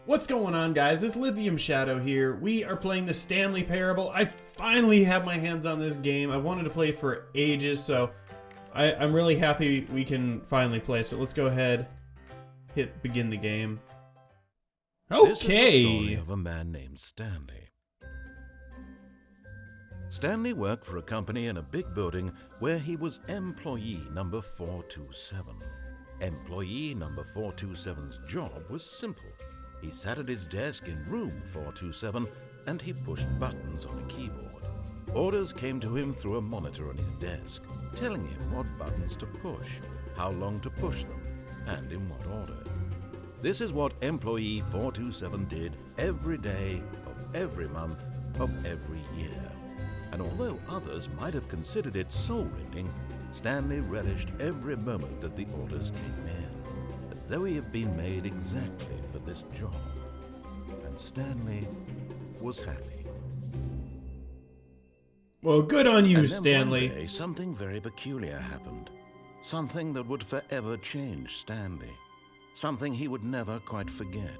What's going on, guys? It's Lithium Shadow here. We are playing the Stanley Parable. I finally have my hands on this game. I wanted to play it for ages, so I'm really happy we can finally play. So let's go ahead, hit begin the game. Okay. This is the story of a man named Stanley. Stanley worked for a company in a big building where he was employee number 427. Employee number 427's job was simple. He sat at his desk in room 427 and he pushed buttons on a keyboard. Orders came to him through a monitor on his desk, telling him what buttons to push, how long to push them, and in what order. This is what employee 427 did every day of every month of every year. And although others might have considered it soul-rending, Stanley relished every moment that the orders came in, as though he had been made exactly for this job. And Stanley was happy. Well, good on you, And then Stanley. one day, something very peculiar happened. Something that would forever change Stanley. Something he would never quite forget.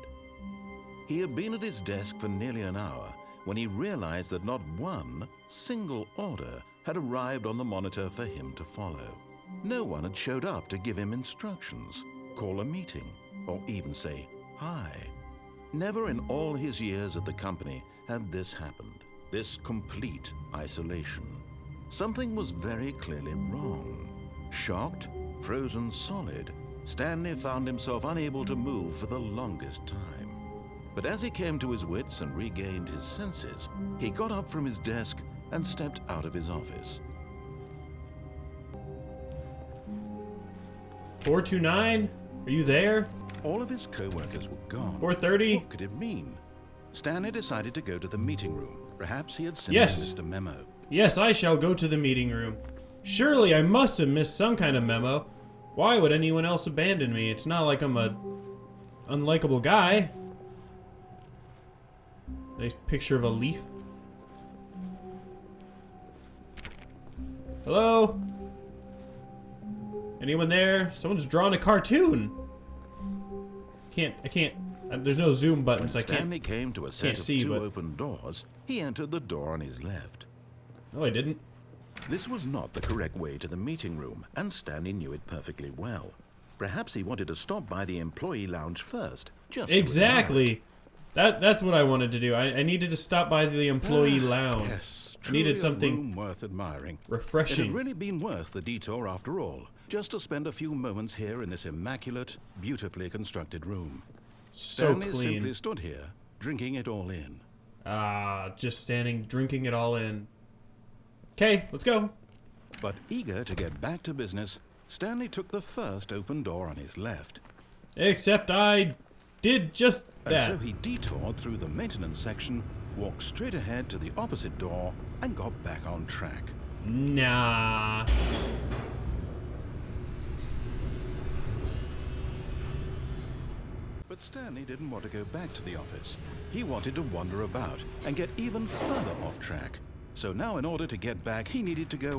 He had been at his desk for nearly an hour when he realized that not one single order had arrived on the monitor for him to follow. No one had showed up to give him instructions, call a meeting, or even say hi. Never in all his years at the company had this happened, this complete isolation. Something was very clearly wrong. Shocked, frozen solid, Stanley found himself unable to move for the longest time. But as he came to his wits and regained his senses, he got up from his desk and stepped out of his office. 429, are you there? All of his co-workers were gone. 430. What could it mean? Stanley decided to go to the meeting room. Perhaps he had simply Yes. missed a memo. Yes, I shall go to the meeting room. Surely I must have missed some kind of memo. Why would anyone else abandon me? It's not like I'm a unlikable guy. Nice picture of a leaf. Hello? Anyone there? Someone's drawn a cartoon. I can't, there's no zoom button, When so I can't. Stanley came to a set can't of see, two but- open doors, he entered the door on his left. No, I didn't. This was not the correct way to the meeting room, and Stanley knew it perfectly well. Perhaps he wanted to stop by the employee lounge first, just to Exactly. That's what I wanted to do. I needed to stop by the employee lounge. Yes, I needed truly something a room worth admiring. It refreshing. had really been worth the detour after all, just to spend a few moments here in this immaculate, beautifully constructed room. So Stanley clean. simply stood here, drinking it all in. Just standing, drinking it all in. Okay, let's go. But eager to get back to business, Stanley took the first open door on his left. Except I did just And that. so he detoured through the maintenance section, walked straight ahead to the opposite door, and got back on track. Nah. But Stanley didn't want to go back to the office. He wanted to wander about and get even further off track. So now in order to get back, he needed to go,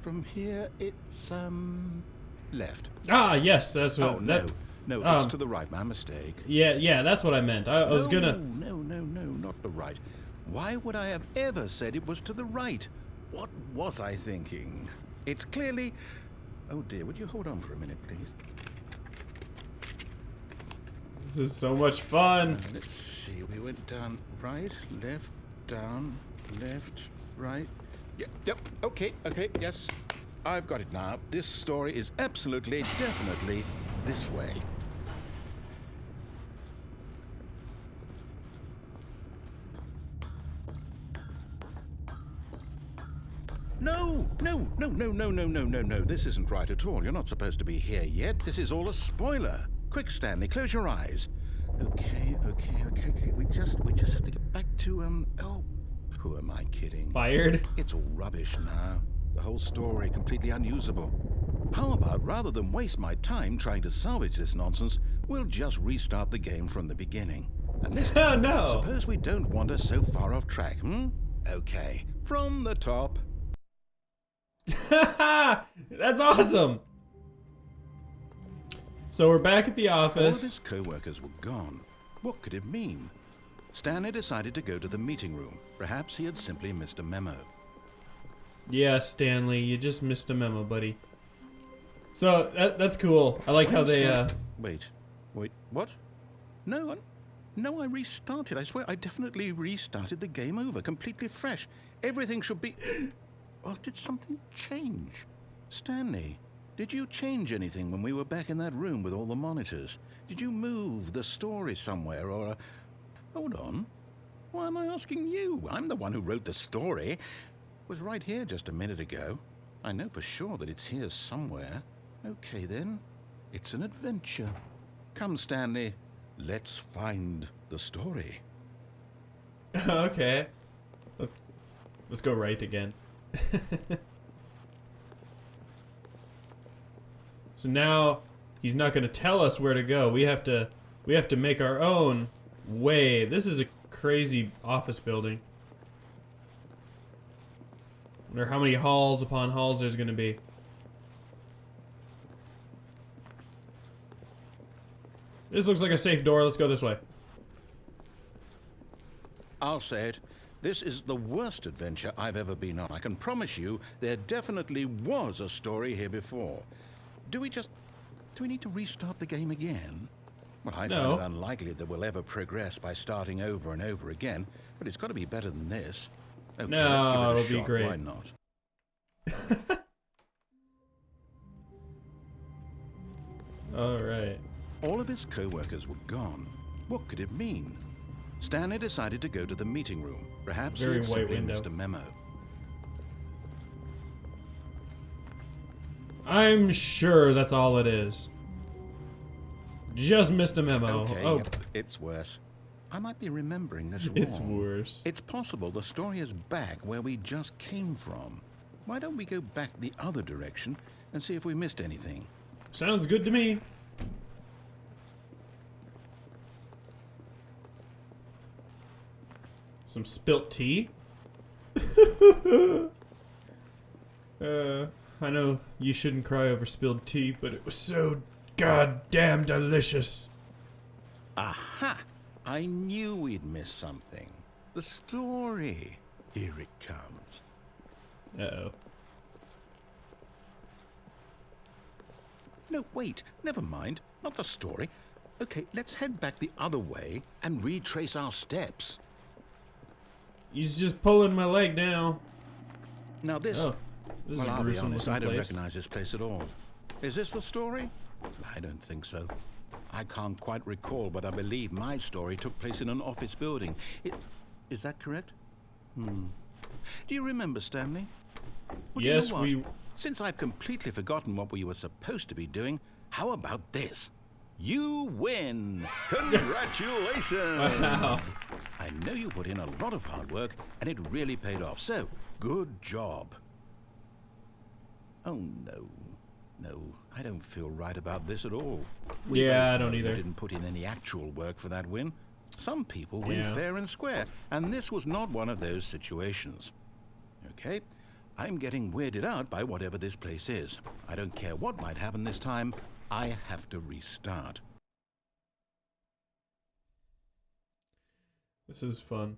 from here it's, left. Ah, yes, that's what. Oh, no. that- No, it's to the right. My mistake. Yeah, that's what I meant. I was gonna. No, not the right. Why would I have ever said it was to the right? What was I thinking? It's clearly... Oh dear, would you hold on for a minute, please? This is so much fun. Let's see, we went down right, left, down, left, right. Yep, okay, yes. I've got it now. This story is absolutely, definitely this way. No. This isn't right at all. You're not supposed to be here yet. This is all a spoiler. Quick, Stanley, close your eyes. Okay. We just have to get back to, oh, who am I kidding? Fired. It's all rubbish now. The whole story completely unusable. How about, rather than waste my time trying to salvage this nonsense, we'll just restart the game from the beginning. And this time, No. suppose we don't wander so far off track, Okay, from the top. That's awesome. So we're back at the All of office. his co-workers were gone. What could it mean? Stanley decided to go to the meeting room. Perhaps he had simply missed a memo. Yeah, Stanley, you just missed a memo, buddy. So that's cool. I like how they Wait, what? No, I restarted. I swear I definitely restarted the game over, completely fresh. Everything should be... Or did something change? Stanley, did you change anything when we were back in that room with all the monitors? Did you move the story somewhere or... Hold on. Why am I asking you? I'm the one who wrote the story. It was right here just a minute ago. I know for sure that it's here somewhere. Okay then, it's an adventure. Come, Stanley, let's find the story. okay. Let's go right again. So now he's not going to tell us where to go. We have to make our own way. This is a crazy office building. Wonder how many halls upon halls there's going to be. This looks like a safe door. Let's go this way. I'll say it. This is the worst adventure I've ever been on. I can promise you there definitely was a story here before. Do we need to restart the game again? Well, I find it unlikely that we'll ever progress by starting over and over again, but it's got to be better than this. Okay, let's give it a it'll shot. be great. Why not? All right. All of his co-workers were gone. What could it mean? Stanley decided to go to the meeting room. Perhaps he had simply missed a memo. I'm sure that's all it is. Just missed a memo. Okay, oh, it's worse. I might be remembering this wrong. it's worse. It's possible the story is back where we just came from. Why don't we go back the other direction and see if we missed anything? Sounds good to me. Some spilt tea. I know you shouldn't cry over spilled tea, but it was so goddamn delicious. Aha! I knew we'd missed something. The story. Here it comes. Uh-oh. No, wait. Never mind. Not the story. Okay, let's head back the other way and retrace our steps. He's just pulling my leg now. Now this... Oh, this well, is a I'll be gruesome honest, looking I don't place. recognize this place at all. Is this the story? I don't think so. I can't quite recall, but I believe my story took place in an office building. Is that correct? Do you remember, Stanley? Well, Yes, you know what? Since I've completely forgotten what we were supposed to be doing, how about this? You win! Congratulations! Wow. I know you put in a lot of hard work, and it really paid off, so good job. Oh, no. No, I don't feel right about this at all. We Yeah, both I don't know you either. didn't put in any actual work for that win. Some people win Yeah. fair and square, and this was not one of those situations. Okay? I'm getting weirded out by whatever this place is. I don't care what might happen this time. I have to restart. This is fun.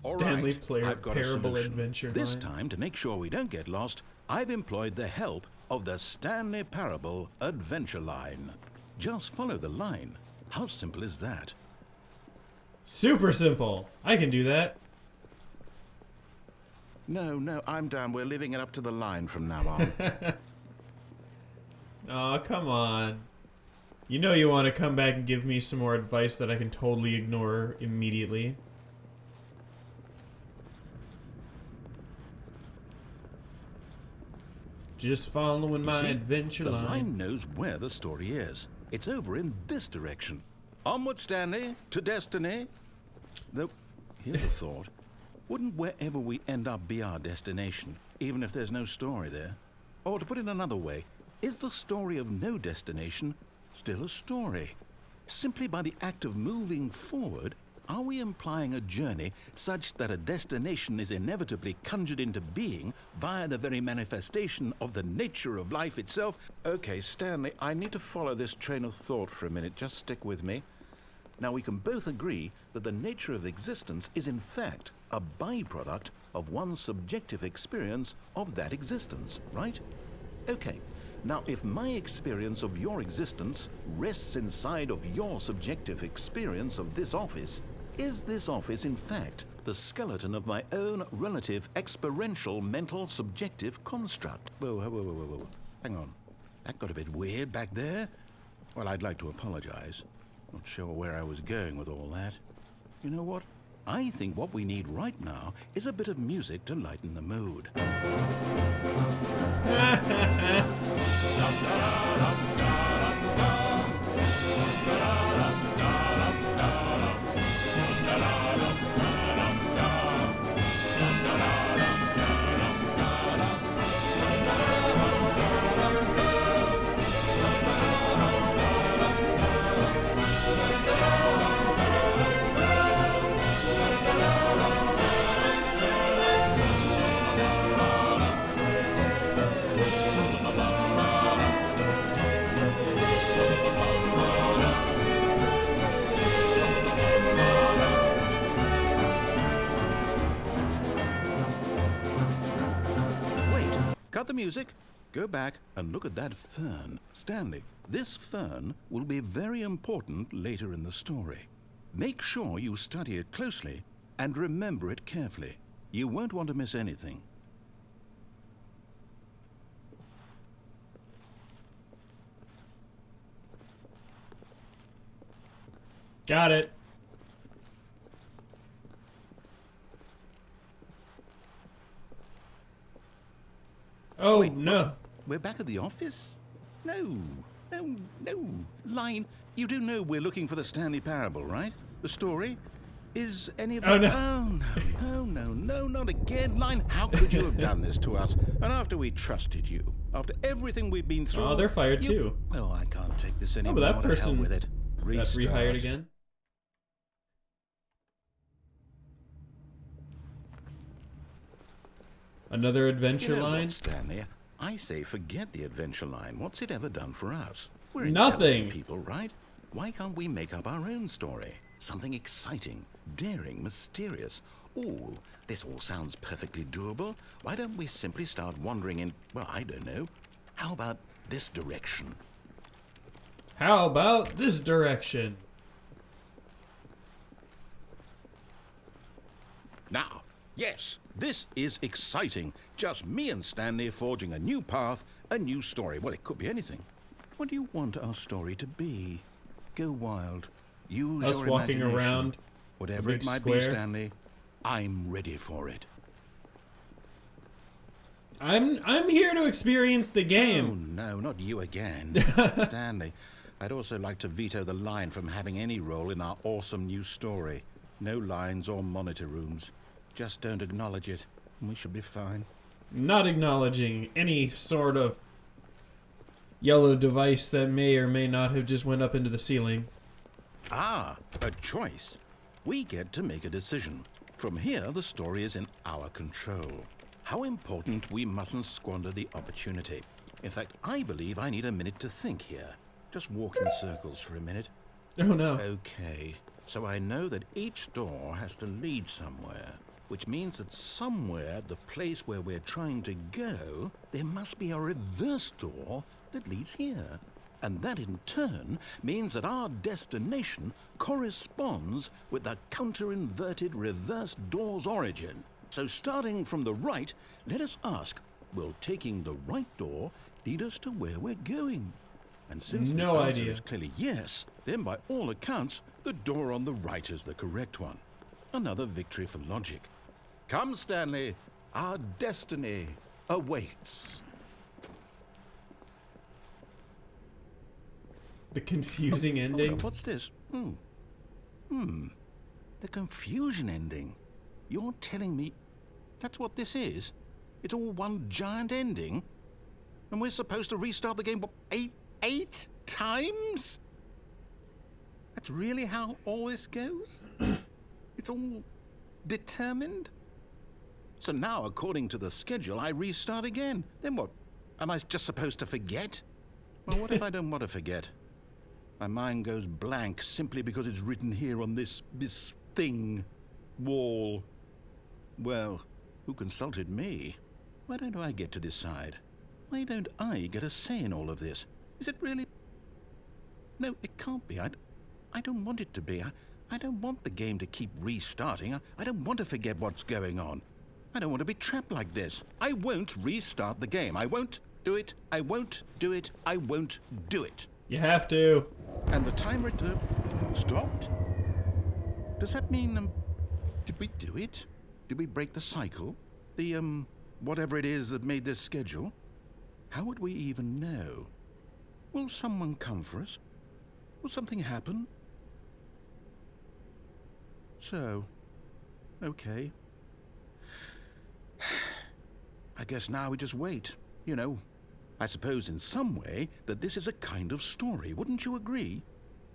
All Stanley right, I've got a Parable solution. Adventure This line. time, to make sure we don't get lost, I've employed the help of the Stanley Parable Adventure Line. Just follow the line. How simple is that? Super simple. I can do that. No, I'm down. We're leaving it up to the line from now on. Oh, come on. You know you want to come back and give me some more advice that I can totally ignore immediately. Just following my See, adventure the line. line knows where the story is. It's over in this direction. Onward, Stanley, to destiny. Though, here's a thought. Wouldn't wherever we end up be our destination, even if there's no story there? Or to put it another way, is the story of no destination still a story? Simply by the act of moving forward, Are we implying a journey such that a destination is inevitably conjured into being via the very manifestation of the nature of life itself? Okay, Stanley, I need to follow this train of thought for a minute. Just stick with me. Now, we can both agree that the nature of existence is in fact a byproduct of one's subjective experience of that existence, right? Okay. Now, if my experience of your existence rests inside of your subjective experience of this office, is this office, in fact, the skeleton of my own relative experiential mental subjective construct? Whoa. Hang on. That got a bit weird back there. Well, I'd like to apologize. Not sure where I was going with all that. You know what? I think what we need right now is a bit of music to lighten the mood. Cut the music, go back and look at that fern. Stanley, this fern will be very important later in the story. Make sure you study it closely and remember it carefully. You won't want to miss anything. Got it. Oh, Wait, no. We're back at the office? No. Line, you do know we're looking for the Stanley Parable, right? The story? Is any of that... Oh, no. No, not again. Line, how could you have done this to us? And after we trusted you, after everything we've been through... Oh, they're fired too. Oh, I can't take this anymore. But that To hell person with it. got Restart. rehired again. Another adventure You know line? what, Stanley? I say forget the adventure line. What's it ever done for us? We're Nothing. intelligent people, right? Why can't we make up our own story? Something exciting, daring, mysterious. Ooh, this all sounds perfectly doable. Why don't we simply start wandering in, well, I don't know. How about this direction? How about this direction? Now, yes, this is exciting. Just me and Stanley forging a new path, a new story. Well, it could be anything. What do you want our story to be? Go wild. Use Us your walking imagination. around Whatever a it big might square. be, Stanley, I'm ready for it. I'm here to experience the Oh, game. no, not you again. Stanley, I'd also like to veto the line from having any role in our awesome new story. No lines or monitor rooms. Just don't acknowledge it, and we should be fine. Not acknowledging any sort of yellow device that may or may not have just went up into the ceiling. Ah, a choice. We get to make a decision. From here, the story is in our control. How important we mustn't squander the opportunity. In fact, I believe I need a minute to think here. Just walk in circles for a minute. Oh no. Okay, so I know that each door has to lead somewhere, which means that somewhere at the place where we're trying to go, there must be a reverse door that leads here. And that in turn means that our destination corresponds with the counter-inverted reverse door's origin. So starting from the right, let us ask, will taking the right door lead us to where we're going? And since No the answer idea. is clearly yes, then by all accounts, the door on the right is the correct one. Another victory for logic. Come, Stanley, our destiny awaits. The confusing Hold ending. up, what's this? The confusion ending. You're telling me that's what this is? It's all one giant ending? And we're supposed to restart the game, what, eight times? That's really how all this goes? It's all determined? So now, according to the schedule, I restart again. Then what? Am I just supposed to forget? Well, what if I don't want to forget? My mind goes blank simply because it's written here on this thing, wall. Well, who consulted me? Why don't I get to decide? Why don't I get a say in all of this? Is it really? No, it can't be. I don't want it to be. I don't want the game to keep restarting. I don't want to forget what's going on. I don't want to be trapped like this. I won't restart the game. I won't do it. I won't do it. I won't do it. You have to. And the timer stopped? Does that mean, did we do it? Did we break the cycle? The, whatever it is that made this schedule? How would we even know? Will someone come for us? Will something happen? So, okay. I guess now we just wait, you know. I suppose in some way that this is a kind of story, wouldn't you agree?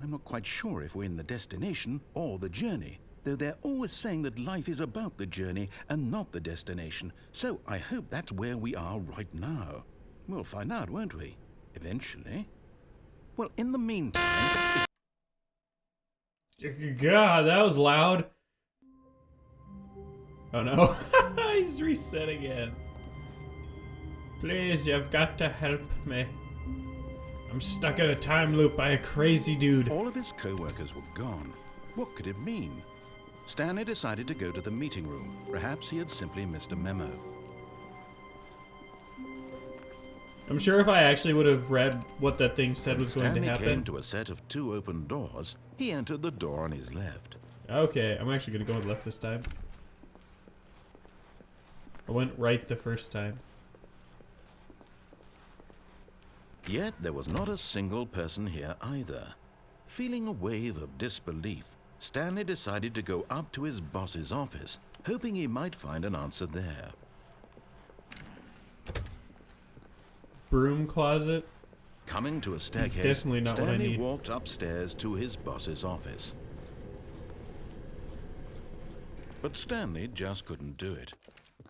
I'm not quite sure if we're in the destination or the journey, though they're always saying that life is about the journey and not the destination, so I hope that's where we are right now. We'll find out, won't we? Eventually. Well, in the meantime... God, that was loud. Oh no. He's reset again. Please, you've got to help me. I'm stuck in a time loop by a crazy dude. All of his co-workers were gone. What could it mean? Stanley decided to go to the meeting room. Perhaps he had simply missed a memo. I'm sure if I actually would have read what that thing said was going to happen. Stanley came to a set of 2 open doors. He entered the door on his left. Okay, I'm actually going to go with left this time. I went right the first time. Yet there was not a single person here either. Feeling a wave of disbelief, Stanley decided to go up to his boss's office, hoping he might find an answer there. Broom closet? Coming to a staircase, Definitely not what I Stanley need. walked upstairs to his boss's office. But Stanley just couldn't do it.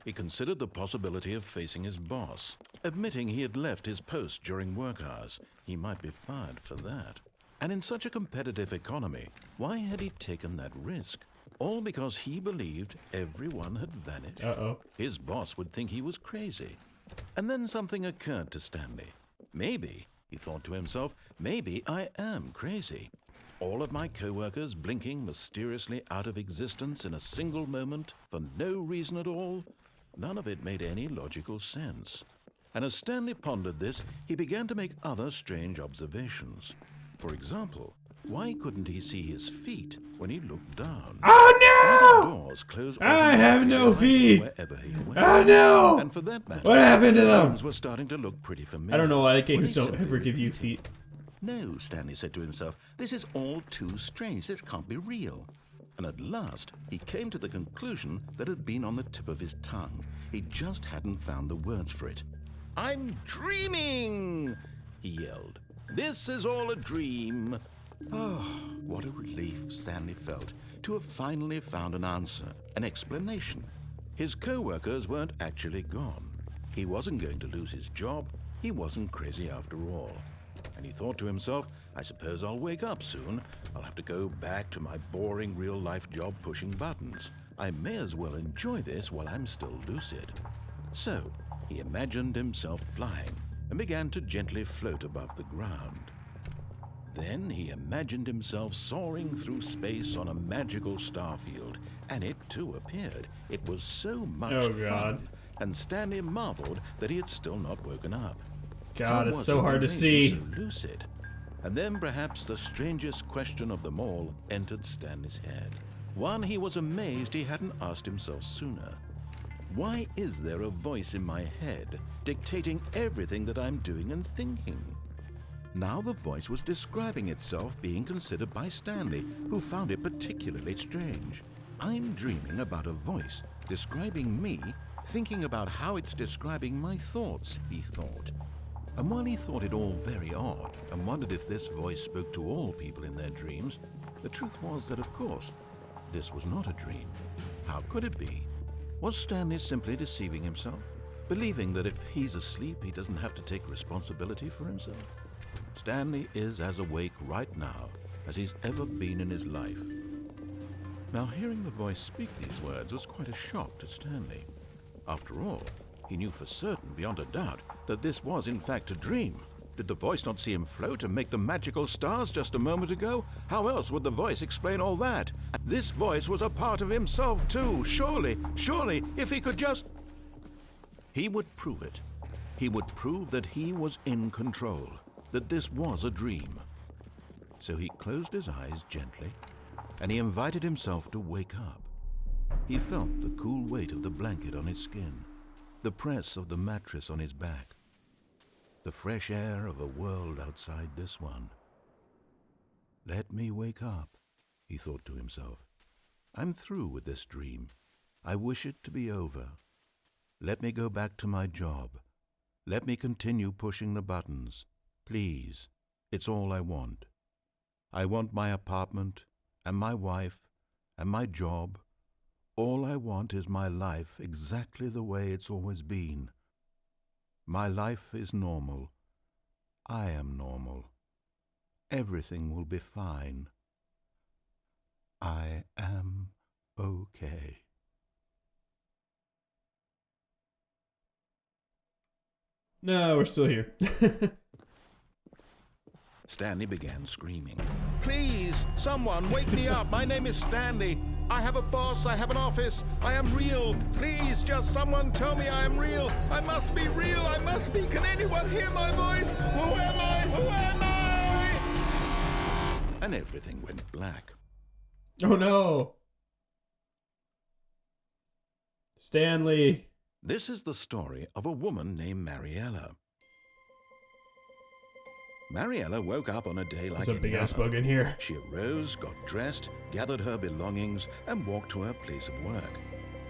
He considered the possibility of facing his boss. Admitting he had left his post during work hours, he might be fired for that. And in such a competitive economy, why had he taken that risk? All because he believed everyone had vanished. Uh-oh. His boss would think he was crazy. And then something occurred to Stanley. Maybe, he thought to himself, maybe I am crazy. All of my co-workers blinking mysteriously out of existence in a single moment for no reason at all. None of it made any logical sense. And as Stanley pondered this, he began to make other strange observations. For example, why couldn't he see his feet when he looked down? Oh Why no! did doors close I have no automatically feet! wherever he went? Oh no! And for that matter, What happened to his them? arms were starting to look pretty familiar. I don't know why the Would games he don't simply ever give you repeat it? feet. No, Stanley said to himself, this is all too strange. This can't be real. And at last, he came to the conclusion that had been on the tip of his tongue. He just hadn't found the words for it. I'm dreaming, he yelled. This is all a dream. Oh, what a relief Stanley felt to have finally found an answer, an explanation. His co-workers weren't actually gone. He wasn't going to lose his job. He wasn't crazy after all. And he thought to himself, I suppose I'll wake up soon. I'll have to go back to my boring real-life job pushing buttons. I may as well enjoy this while I'm still lucid. So, he imagined himself flying and began to gently float above the ground. Then he imagined himself soaring through space on a magical starfield, and it too appeared. It was so much fun, and Stanley marveled that he had still not woken up. God, it's so hard to see. So lucid. And then perhaps the strangest question of them all entered Stanley's head. One he was amazed he hadn't asked himself sooner. Why is there a voice in my head dictating everything that I'm doing and thinking? Now the voice was describing itself being considered by Stanley, who found it particularly strange. I'm dreaming about a voice describing me, thinking about how it's describing my thoughts, he thought. And while he thought it all very odd and wondered if this voice spoke to all people in their dreams, the truth was that, of course, this was not a dream. How could it be? Was Stanley simply deceiving himself? Believing that if he's asleep, he doesn't have to take responsibility for himself? Stanley is as awake right now as he's ever been in his life. Now, hearing the voice speak these words was quite a shock to Stanley. After all, he knew for certain, beyond a doubt, that this was in fact a dream. Did the voice not see him float and make the magical stars just a moment ago? How else would the voice explain all that? This voice was a part of himself too. Surely, if he could just... He would prove it. He would prove that he was in control, that this was a dream. So he closed his eyes gently, and he invited himself to wake up. He felt the cool weight of the blanket on his skin, the press of the mattress on his back, the fresh air of a world outside this one. Let me wake up, he thought to himself. I'm through with this dream. I wish it to be over. Let me go back to my job. Let me continue pushing the buttons. Please, it's all I want. I want my apartment, and my wife, and my job. All I want is my life exactly the way it's always been. My life is normal. I am normal. Everything will be fine. I am okay. No, we're still here. Stanley began screaming. Please, someone, wake me up. My name is Stanley. I have a boss. I have an office. I am real. Please, just someone tell me I am real. I must be real. I must be. Can anyone hear my voice? Who am I? Who am I? And everything went black. Oh no. Stanley. This is the story of a woman named Mariella. Mariella woke up on a day like There's a big ass bug in here. She arose, got dressed, gathered her belongings, and walked to her place of work.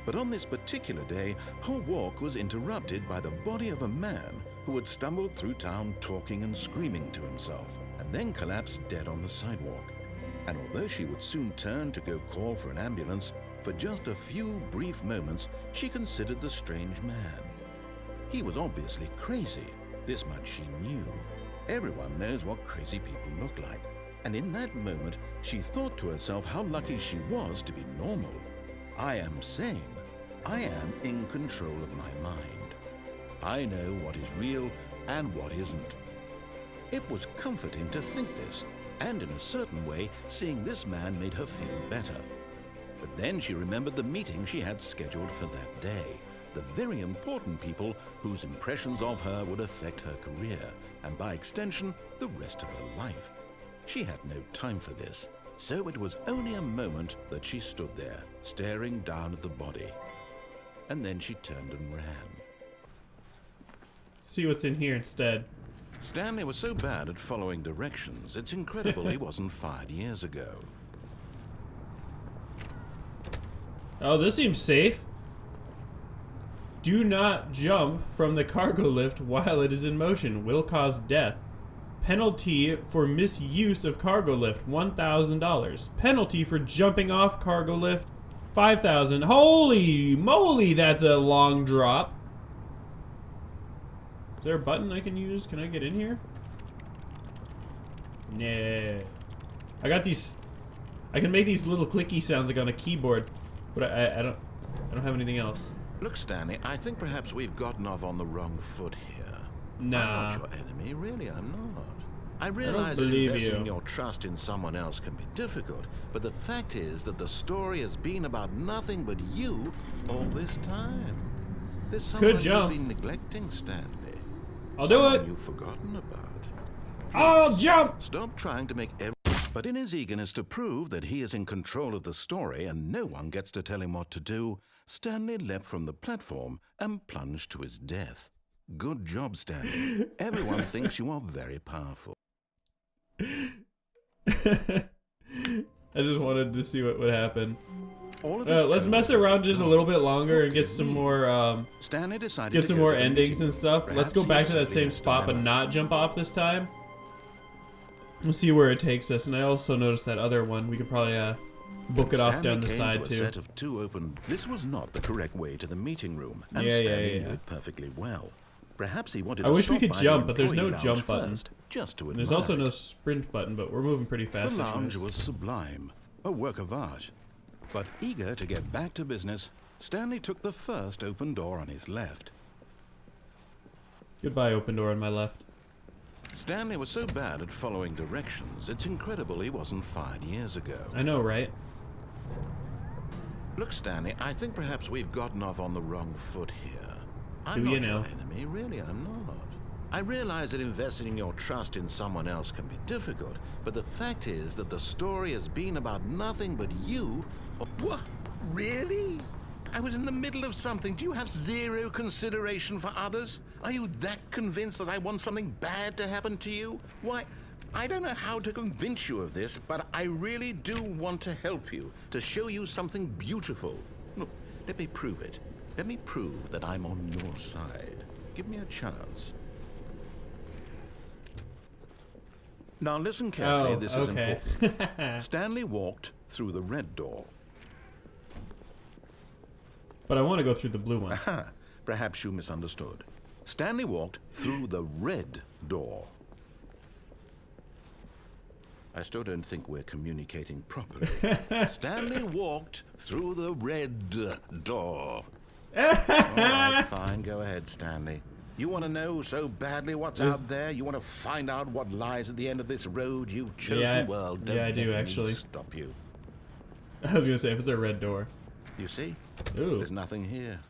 But on this particular day, her walk was interrupted by the body of a man who had stumbled through town talking and screaming to himself, and then collapsed dead on the sidewalk. And although she would soon turn to go call for an ambulance, for just a few brief moments, she considered the strange man. He was obviously crazy. This much she knew. Everyone knows what crazy people look like. And in that moment, she thought to herself how lucky she was to be normal. I am sane. I am in control of my mind. I know what is real and what isn't. It was comforting to think this, and in a certain way, seeing this man made her feel better. But then she remembered the meeting she had scheduled for that day, the very important people whose impressions of her would affect her career, and by extension, the rest of her life. She had no time for this, so it was only a moment that she stood there, staring down at the body. And then she turned and ran. See what's in here instead. Stanley was so bad at following directions, it's incredible he wasn't fired years ago. Oh, this seems safe. Do not jump from the cargo lift while it is in motion. Will cause death. Penalty for misuse of cargo lift, $1,000. Penalty for jumping off cargo lift, $5,000. Holy moly, that's a long drop. Is there a button I can use? Can I get in here? Nah. I got these. I can make these little clicky sounds like on a keyboard, but I don't have anything else. Look, Stanley, I think perhaps we've gotten off on the wrong foot here. Nah. I'm not your enemy, really, I'm not. I realize that investing your trust in someone else can be difficult, but the fact is that the story has been about nothing but you all this time. There's someone you've been neglecting, Stanley. I'll do it. You've forgotten about. I'll jump. Stop trying to make every... But in his eagerness to prove that he is in control of the story and no one gets to tell him what to do, Stanley leapt from the platform and plunged to his death. Good job, Stanley. Everyone thinks you are very powerful. I just wanted to see what would happen. Let's mess code around just a little bit longer and get some more Stanley decided get to some go more to the endings meeting. and stuff. Perhaps Let's go he back has to that simply same missed a spot but memo. not jump off this time. We'll see where it takes us. And I also noticed that other one. We could probably book it off Stanley down the came side to a too. set of two open. This was not the correct way to the meeting room, and Yeah, Stanley yeah. knew it perfectly well. Perhaps he wanted I to wish we stop could by the jump, but there's employee no lounge jump button. first, just to And admire there's also no it. sprint button, but we're moving pretty fast. The anyways. lounge was sublime, a work of art. But eager to get back to business, Stanley took the first open door on his left. Goodbye, open door on my left. Stanley was so bad at following directions, it's incredible he wasn't fired years ago. I know, right? Look, Stanley, I think perhaps we've gotten off on the wrong foot here. I'm Do you not your know? enemy, really, I'm not. I realize that investing your trust in someone else can be difficult, but the fact is that the story has been about nothing but you. What? Really? I was in the middle of something. Do you have zero consideration for others? Are you that convinced that I want something bad to happen to you? Why, I don't know how to convince you of this, but I really do want to help you, to show you something beautiful. Look, let me prove it. Let me prove that I'm on your side. Give me a chance. Now listen carefully, this is okay. important. Stanley walked through the red door. But I want to go through the blue one. Perhaps you misunderstood. Stanley walked through the red door. I still don't think we're communicating properly. Stanley walked through the red door. All right, fine. Go ahead, Stanley. You want to know so badly what's out there? You want to find out what lies at the end of this road you've chosen? Yeah, well, don't yeah, I let do, me actually. stop you. I was gonna say, if it's a red door. You see? Ooh. There's nothing here.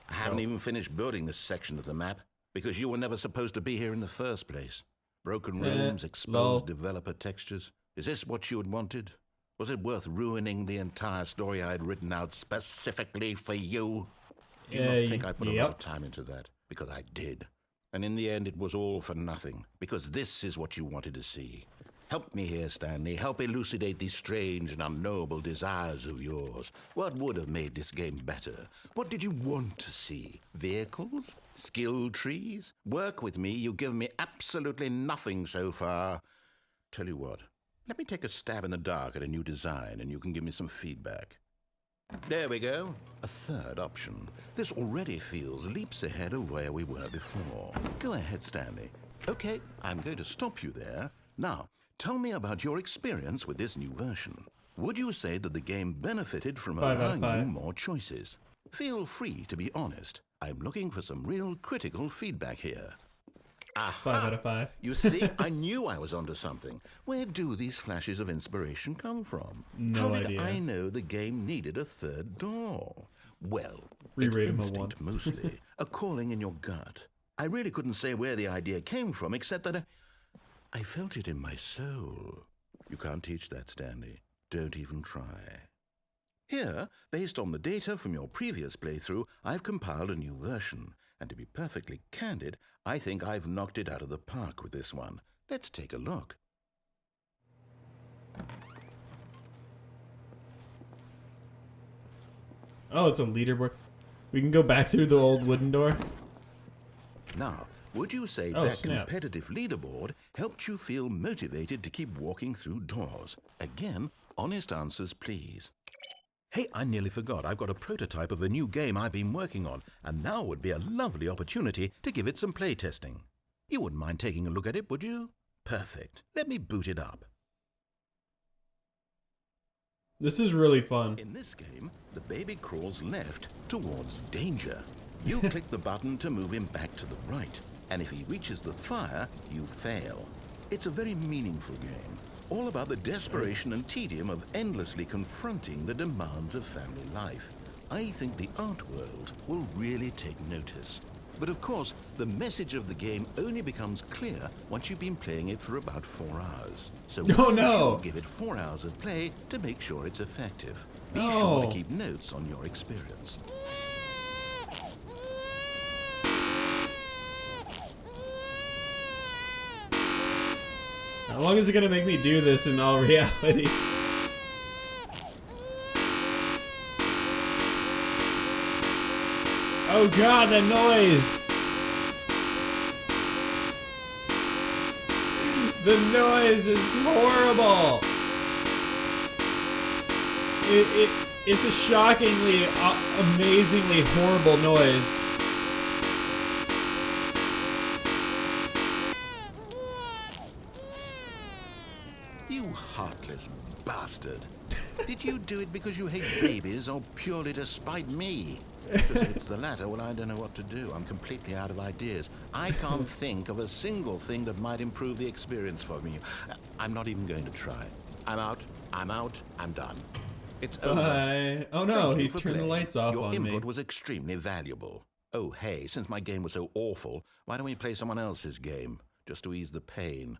I haven't even finished building this section of the map because you were never supposed to be here in the first place. Broken rooms, exposed developer textures. Is this what you had wanted? Was it worth ruining the entire story I had written out specifically for you? Do you not think I put a lot of time into that? Because I did. And in the end, it was all for nothing. Because this is what you wanted to see. Help me here, Stanley. Help elucidate these strange and unknowable desires of yours. What would have made this game better? What did you want to see? Vehicles? Skill trees? Work with me. You've given me absolutely nothing so far. Tell you what. Let me take a stab in the dark at a new design, and you can give me some feedback. There we go. A third option. This already feels leaps ahead of where we were before. Go ahead, Stanley. Okay, I'm going to stop you there. Now, tell me about your experience with this new version. Would you say that the game benefited from allowing you more choices? Feel free to be honest. I'm looking for some real critical feedback here. Aha. 5 out of 5. You see, I knew I was onto something. Where do these flashes of inspiration come from? No How did idea. I know the game needed a third door? Well, Re-rate it's him a instinct 1. mostly, a calling in your gut. I really couldn't say where the idea came from, except that I felt it in my soul. You can't teach that, Stanley. Don't even try. Here, based on the data from your previous playthrough, I've compiled a new version. And to be perfectly candid, I think I've knocked it out of the park with this one. Let's take a look. Oh, it's a leaderboard. We can go back through the old wooden door. Now, would you say Oh, that snap. competitive leaderboard helped you feel motivated to keep walking through doors? Again, honest answers, please. Hey, I nearly forgot. I've got a prototype of a new game I've been working on, and now would be a lovely opportunity to give it some playtesting. You wouldn't mind taking a look at it, would you? Perfect. Let me boot it up. This is really fun. In this game, the baby crawls left towards danger. You click the button to move him back to the right, and if he reaches the fire, you fail. It's a very meaningful game, all about the desperation and tedium of endlessly confronting the demands of family life. I think the art world will really take notice. But of course, the message of the game only becomes clear once you've been playing it for about 4 hours. So Oh, no. give it 4 hours of play to make sure it's effective. Be No. sure to keep notes on your experience. How long is it gonna make me do this in all reality? Oh god, that noise! The noise is horrible! It's a shockingly, amazingly horrible noise. You heartless bastard. Did you do it because you hate babies or purely to spite me? Because if it's the latter, well, I don't know what to do. I'm completely out of ideas. I can't think of a single thing that might improve the experience for me. I'm not even going to try. I'm out. I'm out. I'm done. It's over. Oh no, he turned playing. the lights off Your on me. Your input was extremely valuable. Oh, hey, since my game was so awful, why don't we play someone else's game? Just to ease the pain.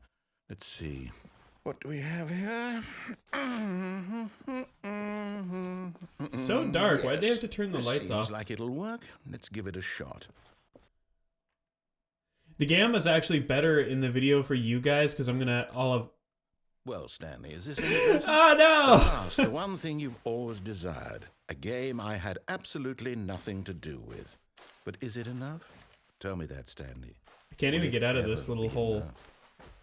Let's see. What do we have here? So dark. Why'd they have to turn the lights off? Seems like it'll work. Let's give it a shot. The gamma's actually better in the video for you guys because I'm gonna all of. Well, Stanley, is this any better? Oh no! That's the one thing you've always desired. A game I had absolutely nothing to do with. But is it enough? Tell me that, Stanley. I can't even get out of this little hole. Enough?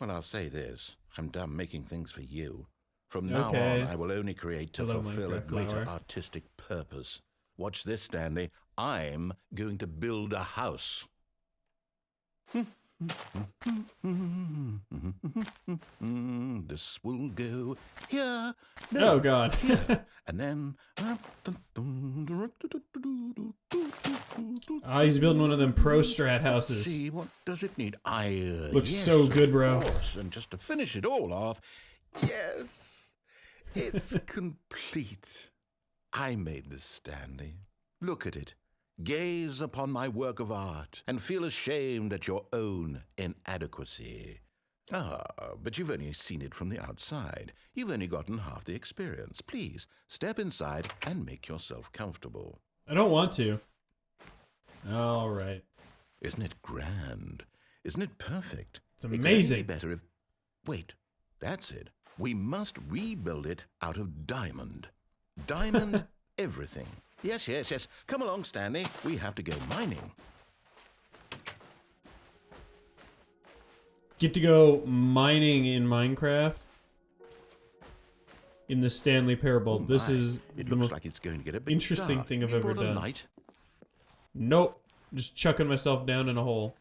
Well, I'll say this. I'm done making things for you. From now Okay. on, I will only create to Hello, fulfill a Minecraft greater flower. artistic purpose. Watch this, Stanley. I'm going to build a house. This will go here. No, Oh god. here. And then... Oh, he's building one of them pro strat houses. See, what does it need? Looks Yes, so good, of bro. course. And just to finish it all off, yes, it's complete. I made this, Stanley. Look at it. Gaze upon my work of art and feel ashamed at your own inadequacy. Ah, but you've only seen it from the outside. You've only gotten half the experience. Please, step inside and make yourself comfortable. I don't want to. All right. Isn't it grand? Isn't it perfect? It's It could amazing. only be better if... Wait, that's it. We must rebuild it out of diamond. Diamond everything. Yes, yes, yes. Come along, Stanley. We have to go mining. Get to go mining in Minecraft. In the Stanley Parable. Oh This my, is It the looks most like it's going to get a bit interesting dark. thing I've You ever brought a done. light? Nope. Just chucking myself down in a hole.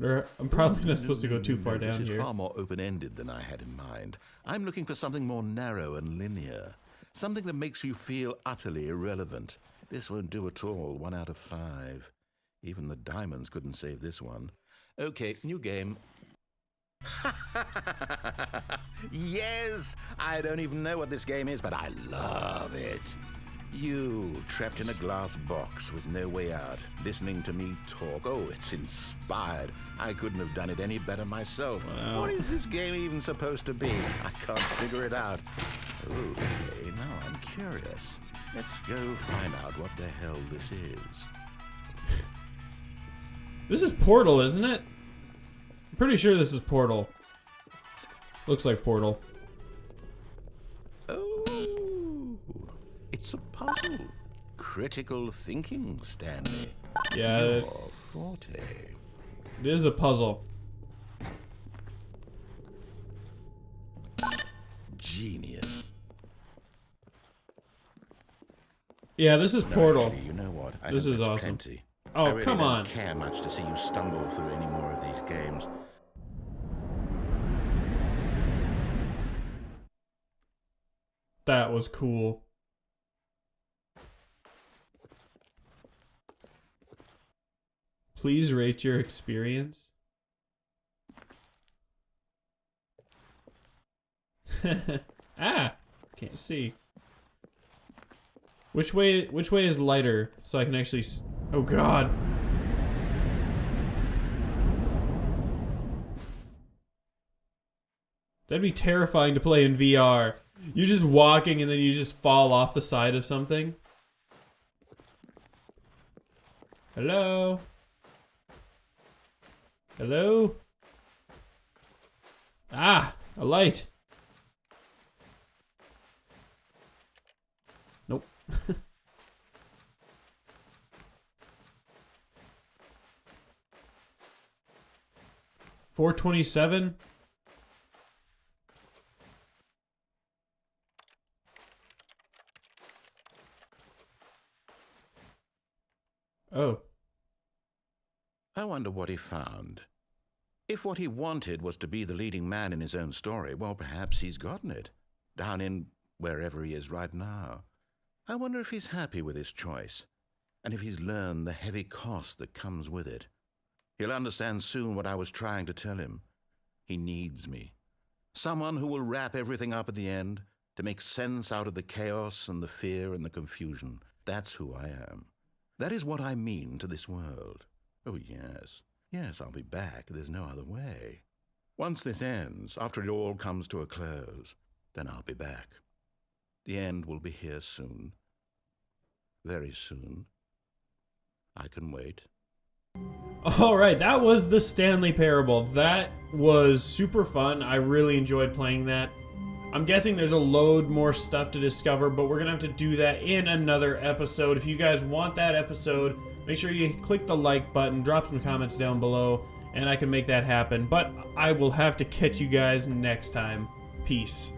I'm probably not supposed to go too far down This is here. far more open-ended than I had in mind. I'm looking for something more narrow and linear. Something that makes you feel utterly irrelevant. This won't do at all. 1 out of 5. Even the diamonds couldn't save this one. Okay, new game. Yes! I don't even know what this game is, but I love it. You, trapped in a glass box with no way out, listening to me talk. Oh, it's inspired. I couldn't have done it any better myself. Wow. What is this game even supposed to be? I can't figure it out. Okay, now I'm curious. Let's go find out what the hell this is. This is Portal, isn't it? I'm pretty sure this is Portal. Looks like Portal. Oh, it's a puzzle. Critical thinking, Stanley. Yeah, it Your forte. is a puzzle. Genius. Yeah, this is No, Portal. actually, you know what? I This think is that's awesome. Plenty. Oh, I really come don't on. care much to see you stumble through any more of these games. That was cool. Please rate your experience. Ah, can't see. Which way is lighter so I can actually oh god. That'd be terrifying to play in VR. You're just walking and then you just fall off the side of something. Hello? Hello? Ah, a light. Nope. 427. Oh. I wonder what he found. If what he wanted was to be the leading man in his own story, well, perhaps he's gotten it, down in wherever he is right now. I wonder if he's happy with his choice, and if he's learned the heavy cost that comes with it. He'll understand soon what I was trying to tell him. He needs me. Someone who will wrap everything up at the end, to make sense out of the chaos and the fear and the confusion. That's who I am. That is what I mean to this world. Oh, yes. Yes, I'll be back. There's no other way. Once this ends, after it all comes to a close, then I'll be back. The end will be here soon. Very soon. I can wait. All right, that was the Stanley Parable. That was super fun. I really enjoyed playing that. I'm guessing there's a load more stuff to discover, but we're going to have to do that in another episode. If you guys want that episode, make sure you click the like button, drop some comments down below, and I can make that happen. But I will have to catch you guys next time. Peace.